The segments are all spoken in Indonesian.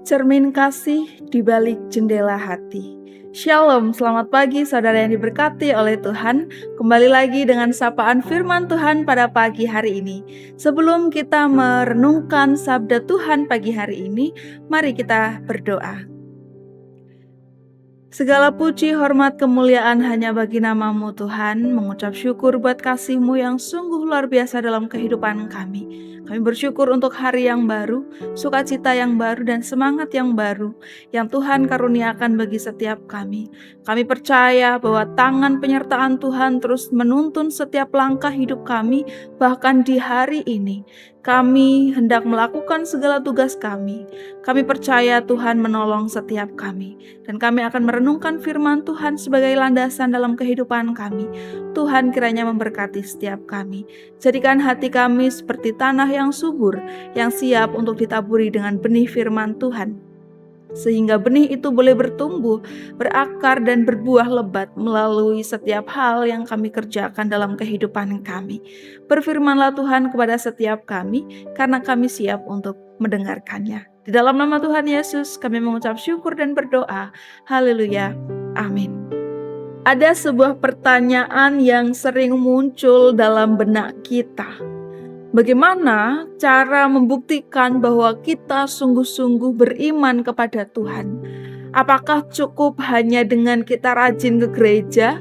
Cermin kasih di balik jendela hati. Shalom, selamat pagi saudara yang diberkati oleh Tuhan. Kembali lagi dengan sapaan firman Tuhan pada pagi hari ini. Sebelum kita merenungkan sabda Tuhan pagi hari ini, mari kita berdoa. Segala puji, hormat, kemuliaan hanya bagi nama-Mu Tuhan. Mengucap syukur buat kasih-Mu yang sungguh luar biasa dalam kehidupan kami. Kami bersyukur untuk hari yang baru, sukacita yang baru, dan semangat yang baru yang Tuhan karuniakan bagi setiap kami. Kami percaya bahwa tangan penyertaan Tuhan terus menuntun setiap langkah hidup kami, bahkan di hari ini. Kami hendak melakukan segala tugas kami. Kami percaya Tuhan menolong setiap kami. Dan kami akan merenungkan firman Tuhan sebagai landasan dalam kehidupan kami. Tuhan kiranya memberkati setiap kami. Jadikan hati kami seperti tanah yang subur, yang siap untuk ditaburi dengan benih firman Tuhan. Sehingga benih itu boleh bertumbuh, berakar, dan berbuah lebat melalui setiap hal yang kami kerjakan dalam kehidupan kami. Berfirmanlah Tuhan kepada setiap kami, karena kami siap untuk mendengarkannya. Di dalam nama Tuhan Yesus kami mengucap syukur dan berdoa. Haleluya. Amin. Ada sebuah pertanyaan yang sering muncul dalam benak kita. Bagaimana cara membuktikan bahwa kita sungguh-sungguh beriman kepada Tuhan? Apakah cukup hanya dengan kita rajin ke gereja?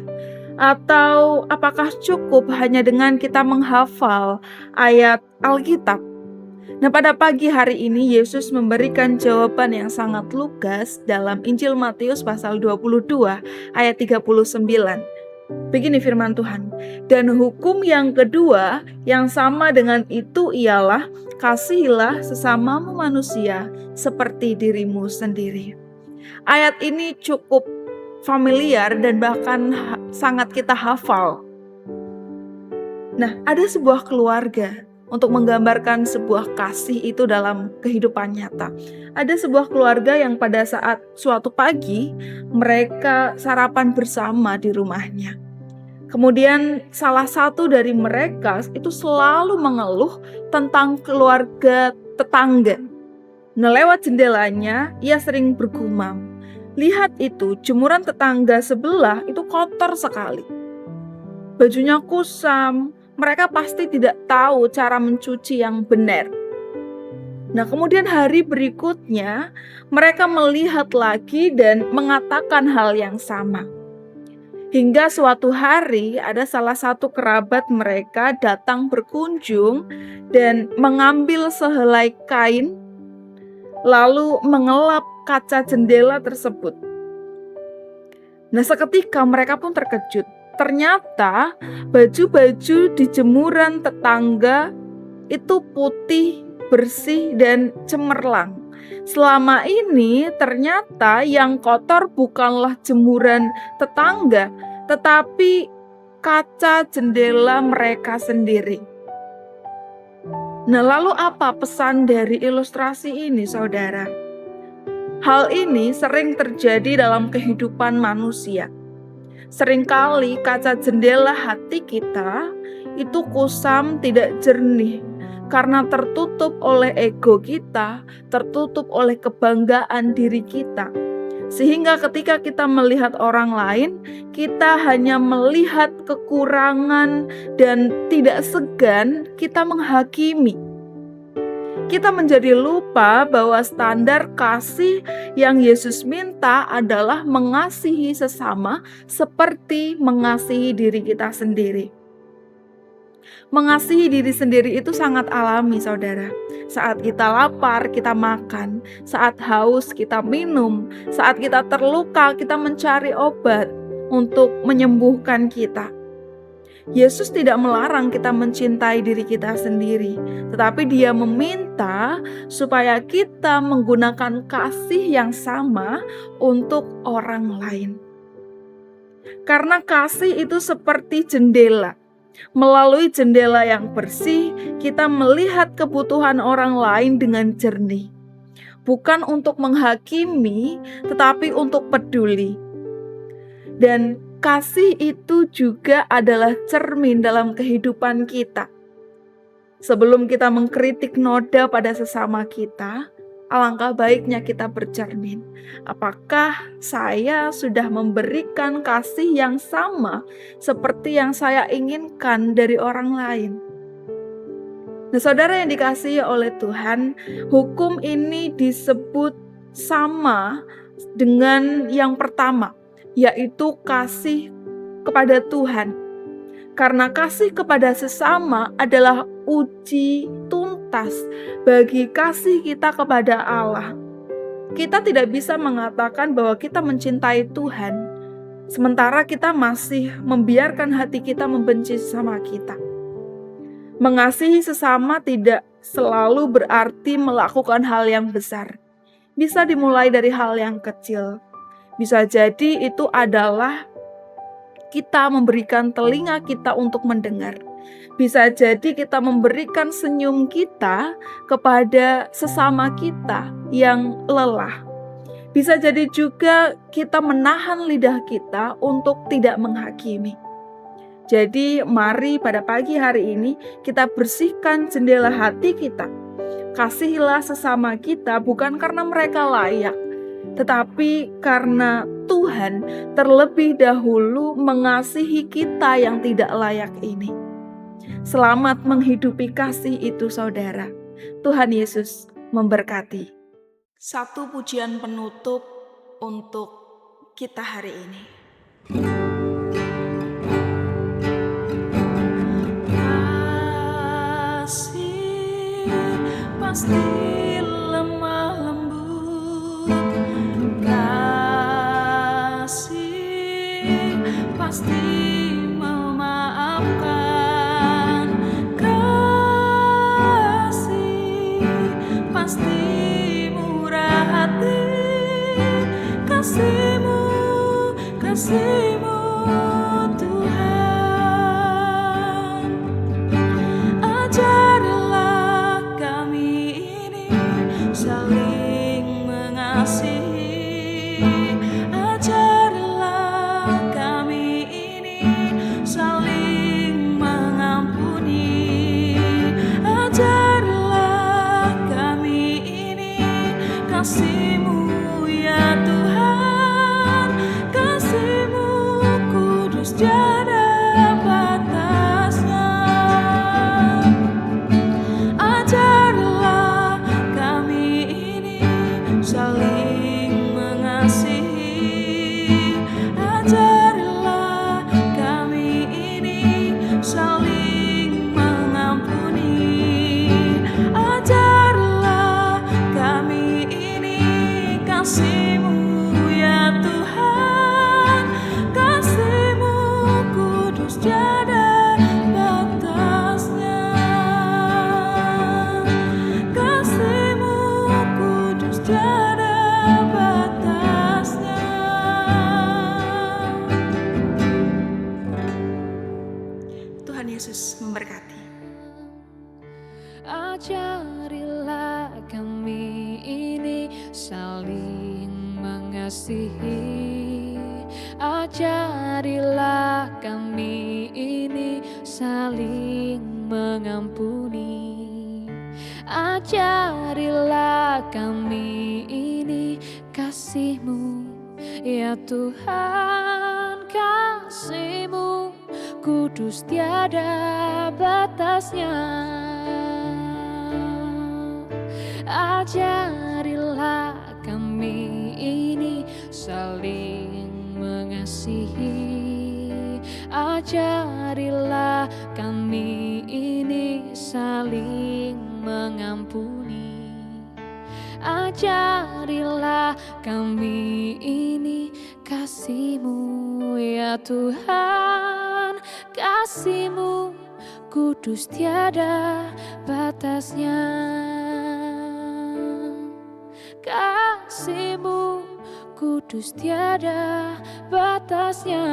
Atau apakah cukup hanya dengan kita menghafal ayat Alkitab? Nah, pada pagi hari ini Yesus memberikan jawaban yang sangat lugas dalam Injil Matius pasal 22 ayat 39. Begini firman Tuhan, dan hukum yang kedua yang sama dengan itu ialah kasihilah sesamamu manusia seperti dirimu sendiri. Ayat ini cukup familiar dan bahkan sangat kita hafal. Nah, ada sebuah keluarga untuk menggambarkan sebuah kasih itu dalam kehidupan nyata. Ada sebuah keluarga yang pada saat suatu pagi mereka sarapan bersama di rumahnya. Kemudian salah satu dari mereka itu selalu mengeluh tentang keluarga tetangga. Nah, lewat jendelanya ia sering bergumam, lihat itu jemuran tetangga sebelah itu kotor sekali. Bajunya kusam, mereka pasti tidak tahu cara mencuci yang benar. Nah, kemudian hari berikutnya mereka melihat lagi dan mengatakan hal yang sama. Hingga suatu hari ada salah satu kerabat mereka datang berkunjung dan mengambil sehelai kain lalu mengelap kaca jendela tersebut. Nah, seketika mereka pun terkejut. Ternyata baju-baju di jemuran tetangga itu putih, bersih, dan cemerlang. Selama ini ternyata yang kotor bukanlah jemuran tetangga, tetapi kaca jendela mereka sendiri. Nah, lalu apa pesan dari ilustrasi ini, saudara? Hal ini sering terjadi dalam kehidupan manusia. Seringkali kaca jendela hati kita itu kusam, tidak jernih, karena tertutup oleh ego kita, tertutup oleh kebanggaan diri kita. Sehingga ketika kita melihat orang lain, kita hanya melihat kekurangan dan tidak segan kita menghakimi. Kita menjadi lupa bahwa standar kasih yang Yesus minta adalah mengasihi sesama seperti mengasihi diri kita sendiri. Mengasihi diri sendiri itu sangat alami, saudara. Saat kita lapar, kita makan. Saat haus, kita minum. Saat kita terluka, kita mencari obat untuk menyembuhkan kita. Yesus tidak melarang kita mencintai diri kita sendiri, tetapi Dia meminta supaya kita menggunakan kasih yang sama untuk orang lain. Karena kasih itu seperti jendela. Melalui jendela yang bersih, kita melihat kebutuhan orang lain dengan jernih. Bukan untuk menghakimi, tetapi untuk peduli. Dan kasih itu juga adalah cermin dalam kehidupan kita. Sebelum kita mengkritik noda pada sesama kita, Alangkah baiknya kita bercermin, apakah saya sudah memberikan kasih yang sama seperti yang saya inginkan dari orang lain. Nah, saudara yang dikasihi oleh Tuhan, hukum ini disebut sama dengan yang pertama, yaitu kasih kepada Tuhan. Karena kasih kepada sesama adalah uji tuntas bagi kasih kita kepada Allah. Kita tidak bisa mengatakan bahwa kita mencintai Tuhan, sementara kita masih membiarkan hati kita membenci sesama kita. Mengasihi sesama tidak selalu berarti melakukan hal yang besar. Bisa dimulai dari hal yang kecil. Bisa jadi itu adalah kita memberikan telinga kita untuk mendengar. Bisa jadi kita memberikan senyum kita kepada sesama kita yang lelah. Bisa jadi juga kita menahan lidah kita untuk tidak menghakimi. Jadi mari pada pagi hari ini kita bersihkan jendela hati kita. Kasihilah sesama kita bukan karena mereka layak, tetapi karena Tuhan terlebih dahulu mengasihi kita yang tidak layak ini. Selamat menghidupi kasih itu, saudara. Tuhan Yesus memberkati. Satu pujian penutup untuk kita hari ini. Kasih pasti lemah lembut, kasih pasti memaafkan, kasih pasti murah hati, kasih-Mu Tuhan. Ajarilah kami ini saling mengasihi, ajarilah kami ini saling mengampuni, ajarilah kami ini kasih-Mu ya Tuhan, kasih-Mu kudus tiada batasnya. Ajarilah kami ini saling mengasihi, ajarilah kami ini saling mengampuni, ajarilah kami ini kasih-Mu ya Tuhan, kasih-Mu kudus tiada batasnya, kasih-Mu kudus tiada batasnya. Tuhan Yesus memberkati. Ajarilah kami ini saling mengasihi, ajarilah kami ini saling mengampuni, ajarilah kami ini kasih-Mu ya Tuhan, kasih-Mu kudus tiada batasnya. Ajarilah kami ini saling mengasihi, ajarilah kami ini saling mengampuni, ajarilah kami ini kasih-Mu ya Tuhan, kasih-Mu kudus tiada batasnya, kasih-Mu kudus tiada batasnya,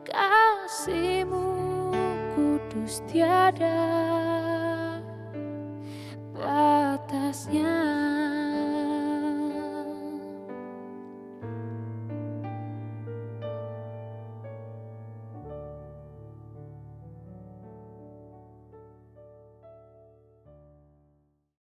kasih-Mu kudus tiada